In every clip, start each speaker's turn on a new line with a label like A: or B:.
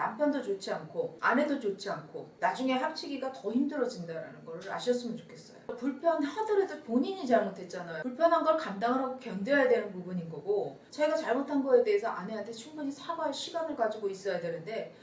A: 남편도 좋지 않고 아내도 좋지 않고 나중에 합치기가 더 힘들어진다는 걸 아셨으면 좋겠어요. 불편하더라도 본인이 잘못했잖아요. 불편한 걸 감당을 하고 견뎌야 되는 부분인 거고, 자기가 잘못한 거에 대해서 아내한테 충분히 사과할 시간을 가지고 있어야 되는데,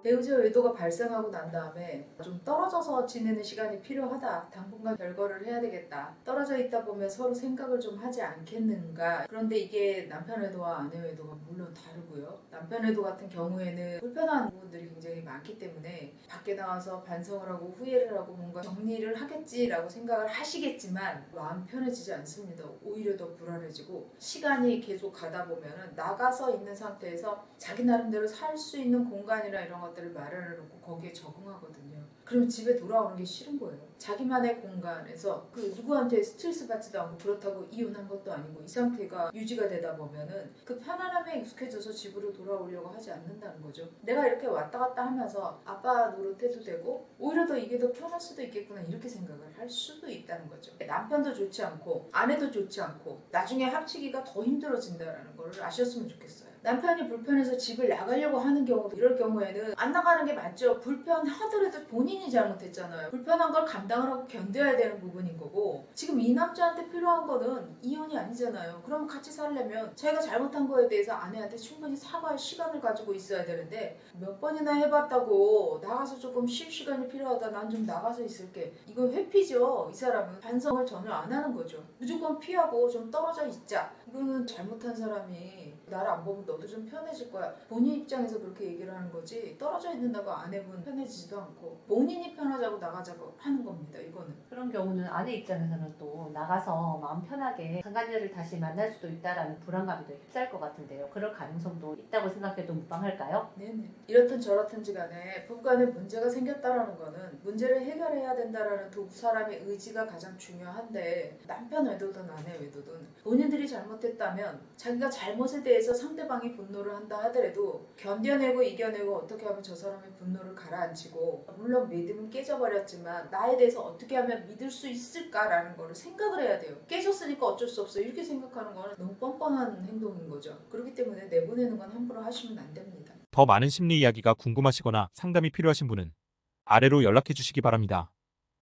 A: 배우자 외도가 발생하고 난 다음에 좀 떨어져서 지내는 시간이 필요하다. 당분간 별거를 해야 되겠다. 떨어져 있다 보면 서로 생각을 좀 하지 않겠는가. 그런데 이게 남편 외도와 아내 외도가 물론 다르고요. 남편 외도 같은 경우에는 불편한 부분들이 굉장히 많기 때문에 밖에 나와서 반성을 하고 후회를 하고 뭔가 정리를 하겠지라고 생각을 하시겠지만 마음 편해지지 않습니다. 오히려 더 불안해지고, 시간이 계속 가다 보면은 나가서 있는 상태에서 자기 나름대로 살 수 있는 공간이나 이런 것들을 마련해 놓고 거기에 적응하거든요. 그럼 집에 돌아오는 게 싫은 거예요. 자기만의 공간에서 누구한테 스트레스 받지도 않고, 그렇다고 이혼한 것도 아니고 이 상태가 유지가 되다 보면은 그 편안함에 익숙해져서 집으로 돌아오려고 하지 않는다는 거죠. 내가 이렇게 왔다 갔다 하면서 아빠 노릇해도 되고 오히려 더 이게 더 편할 수도 있겠구나, 이렇게 생각을 할 수도 있다는 거죠. 남편도 좋지 않고 아내도 좋지 않고 나중에 합치기가 더 힘들어진다는 걸 아셨으면 좋겠어요. 남편이 불편해서 집을 나가려고 하는 경우도, 이럴 경우에는 안 나가는 게 맞죠. 불편하더라도 본인이 잘못했잖아요. 불편한 걸 감당을 하고 견뎌야 되는 부분인 거고, 지금 이 남자한테 필요한 거는 이혼이 아니잖아요. 그럼 같이 살려면 자기가 잘못한 거에 대해서 아내한테 충분히 사과할 시간을 가지고 있어야 되는데, 몇 번이나 해봤다고 나가서 조금 쉴 시간이 필요하다, 난 좀 나가서 있을게, 이건 회피죠. 이 사람은 반성을 전혀 안 하는 거죠. 무조건 피하고 좀 떨어져 있자, 이거는 잘못한 사람이 나를 안 보면 너도 좀 편해질 거야, 본인 입장에서 그렇게 얘기를 하는 거지, 떨어져 있는다고 아내분 편해지지도 않고 본인이 편하자고 나가자고 하는 겁니다. 이거는.
B: 그런 경우는 아내 입장에서는 또 나가서 마음 편하게 상간녀를 다시 만날 수도 있다라는 불안감이 더 휩싸일 것 같은데요. 그럴 가능성도 있다고 생각해도 무방할까요?
A: 네네. 이렇든 저렇든지 간에 부부간에 문제가 생겼다라는 거는 문제를 해결해야 된다라는 두 사람의 의지가 가장 중요한데, 남편 외도든 아내 외도든 본인들이 잘못했다면 자기가 잘못에 대해서 상대방이 분노를 한다 하더라도 견뎌내고 이겨내고 어떻게 하면 저 사람의 분노를 가라앉히고, 물론 믿음은 깨져버렸지만 나에 대해서 어떻게 하면 믿을 수 있을까라는 거를 생각을 해야 돼요. 깨졌으니까 어쩔 수 없어, 이렇게 생각하는 거는 너무 뻔뻔한 행동인 거죠. 그렇기 때문에 내보내는 건 함부로 하시면 안 됩니다.
C: 더 많은 심리 이야기가 궁금하시거나 상담이 필요하신 분은 아래로 연락해 주시기 바랍니다.